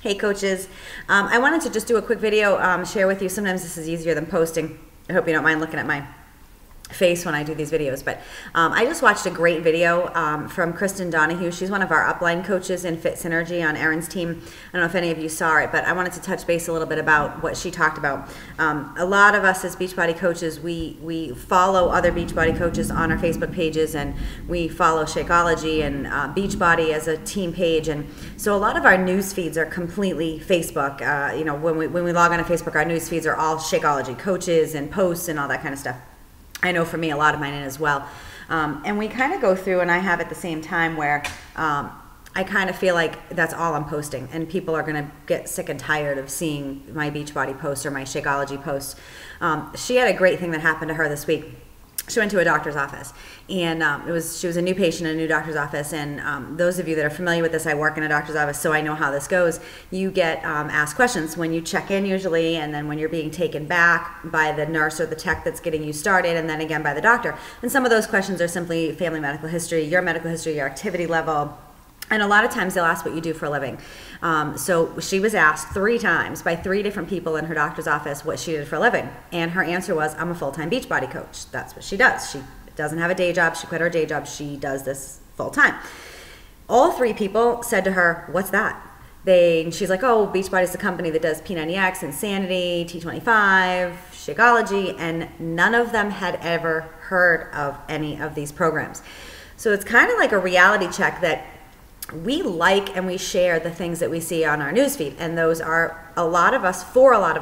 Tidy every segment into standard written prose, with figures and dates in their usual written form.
Hey coaches, I wanted to just do a quick video, share with you. Sometimes this is easier than posting. I hope you don't mind looking at my face when I do these videos, but I just watched a great video from Kristen Donahue. She's one of our upline coaches in Fit Synergy on Erin's team. I don't know if any of you saw it, but I wanted to touch base a little bit about what she talked about. A lot of us as Beachbody coaches, we follow other Beachbody coaches on our Facebook pages, and we follow Shakeology and Beachbody as a team page, and so a lot of our news feeds are completely Facebook. You know, when we log on to Facebook, our news feeds are all Shakeology coaches and posts and all that kind of stuff. I know for me, a lot of mine in as well. And we kind of go through, and I have at the same time where I kind of feel like that's all I'm posting, and people are going to get sick and tired of seeing my Beachbody post or my Shakeology post. She had a great thing that happened to her this week. She went to a doctor's office, and she was a new patient in a new doctor's office, and those of you that are familiar with this, I work in a doctor's office, so I know how this goes. You get asked questions when you check in usually, and then when you're being taken back by the nurse or the tech that's getting you started, and then again by the doctor. And some of those questions are simply family medical history, your activity level, and a lot of times they'll ask what you do for a living. So she was asked 3 times by 3 different people in her doctor's office what she did for a living. And her answer was, I'm a full-time Beachbody coach. That's what she does. She doesn't have a day job. She quit her day job. She does this full-time. All 3 people said to her, what's that? She's like, oh, Beachbody is the company that does P90X, Insanity, T25, Shakeology, and none of them had ever heard of any of these programs. So it's kind of like a reality check that we like and we share the things that we see on our newsfeed, and those are for a lot of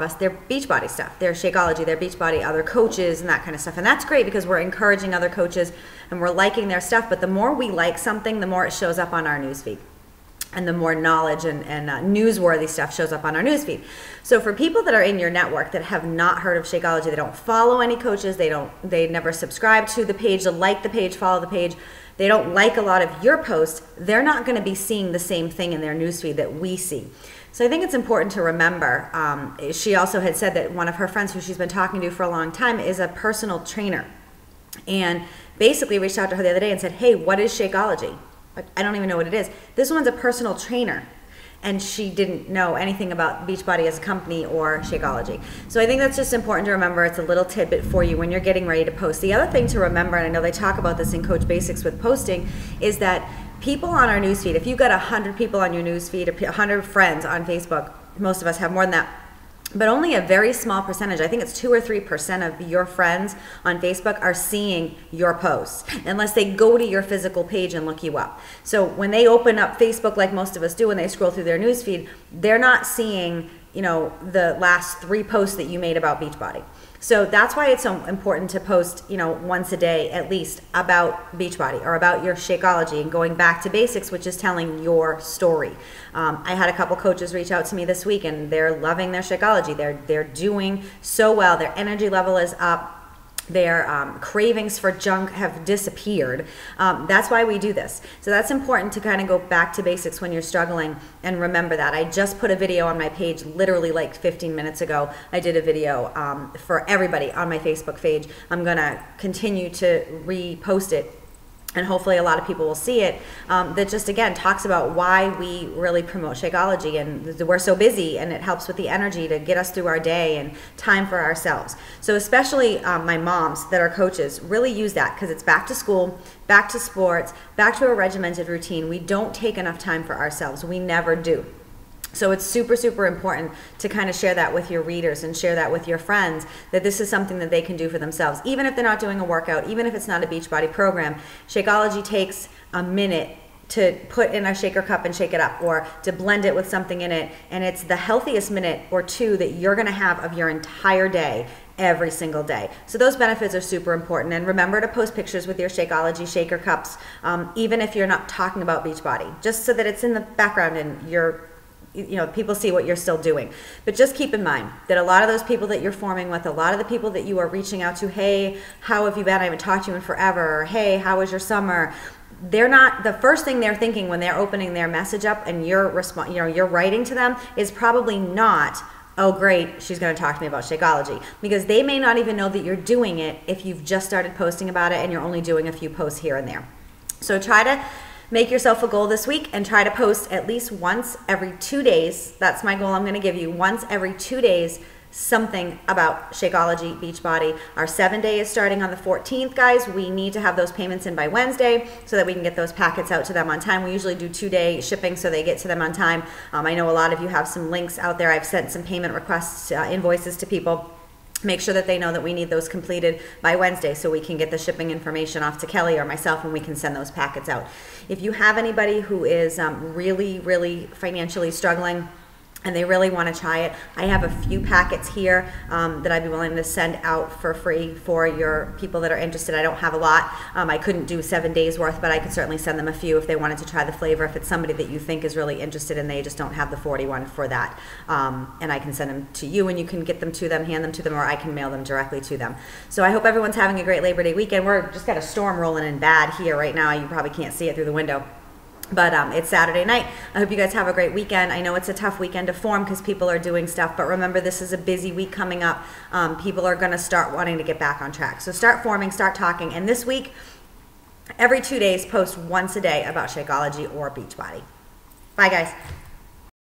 us, they're Beachbody stuff. They're Shakeology, they're Beachbody, other coaches, and that kind of stuff. And that's great because we're encouraging other coaches and we're liking their stuff. But the more we like something, the more it shows up on our newsfeed, and the more knowledge and newsworthy stuff shows up on our newsfeed. So for people that are in your network that have not heard of Shakeology, they don't follow any coaches, they never subscribe to the page, they like the page, follow the page, they don't like a lot of your posts, they're not going to be seeing the same thing in their newsfeed that we see. So I think it's important to remember, she also had said that one of her friends who she's been talking to for a long time is a personal trainer, and basically reached out to her the other day and said, hey, what is Shakeology? I don't even know what it is. This one's a personal trainer, and she didn't know anything about Beachbody as a company or Shakeology. So I think that's just important to remember. It's a little tidbit for you when you're getting ready to post. The other thing to remember, and I know they talk about this in Coach Basics with posting, is that people on our newsfeed, if you've got 100 people on your newsfeed, or 100 friends on Facebook, most of us have more than that, but only a very small percentage, I think it's 2 or 3% of your friends on Facebook are seeing your posts, unless they go to your physical page and look you up. So when they open up Facebook, like most of us do, when they scroll through their newsfeed, they're not seeing, you know, the last 3 posts that you made about Beachbody. So that's why it's so important to post, you know, once a day at least about Beachbody or about your Shakeology, and going back to basics, which is telling your story. I had a couple coaches reach out to me this week, and they're loving their Shakeology. They're doing so well. Their energy level is up. Their cravings for junk have disappeared. That's why we do this. So that's important to kind of go back to basics when you're struggling, and remember that. I just put a video on my page literally like 15 minutes ago. I did a video for everybody on my Facebook page. I'm going to continue to repost it, and hopefully a lot of people will see it, that just again talks about why we really promote Shakeology, and we're so busy, and it helps with the energy to get us through our day and time for ourselves. So especially my moms that are coaches really use that, because it's back to school, back to sports, back to a regimented routine. We don't take enough time for ourselves. We never do. So it's super, super important to kind of share that with your readers and share that with your friends, that this is something that they can do for themselves. Even if they're not doing a workout, even if it's not a Beachbody program, Shakeology takes a minute to put in a shaker cup and shake it up, or to blend it with something in it, and it's the healthiest minute or 2 that you're going to have of your entire day every single day. So those benefits are super important. And remember to post pictures with your Shakeology shaker cups, even if you're not talking about Beachbody, just so that it's in the background and people see what you're still doing. But just keep in mind that a lot of those people that you're forming with, a lot of the people that you are reaching out to, hey, how have you been? I haven't talked to you in forever. Or, hey, how was your summer? They're not, the first thing they're thinking when they're opening their message up and you're writing to them is probably not, oh great, she's going to talk to me about Shakeology, because they may not even know that you're doing it if you've just started posting about it and you're only doing a few posts here and there. So try to Make yourself a goal this week and try to post at least once every 2 days. That's my goal I'm going to give you. Once every 2 days, something about Shakeology Beachbody. Our 7-day is starting on the 14th, guys. We need to have those payments in by Wednesday so that we can get those packets out to them on time. We usually do 2-day shipping so they get to them on time. I know a lot of you have some links out there. I've sent some payment requests, invoices to people. Make sure that they know that we need those completed by Wednesday so we can get the shipping information off to Kelly or myself and we can send those packets out. If you have anybody who is really financially struggling and they really want to try it, I have a few packets here that I'd be willing to send out for free for your people that are interested. I don't have a lot. I couldn't do 7 days worth, but I could certainly send them a few if they wanted to try the flavor, if it's somebody that you think is really interested and they just don't have the 41 for that. And I can send them to you and you can get them to them, hand them to them, or I can mail them directly to them. So I hope everyone's having a great Labor Day weekend. We're just got a storm rolling in bad here right now. You probably can't see it through the window. But it's Saturday night. I hope you guys have a great weekend. I know it's a tough weekend to form because people are doing stuff, but remember this is a busy week coming up. People are going to start wanting to get back on track. So start forming, start talking. And this week, every 2 days, post once a day about Shakeology or Beachbody. Bye, guys.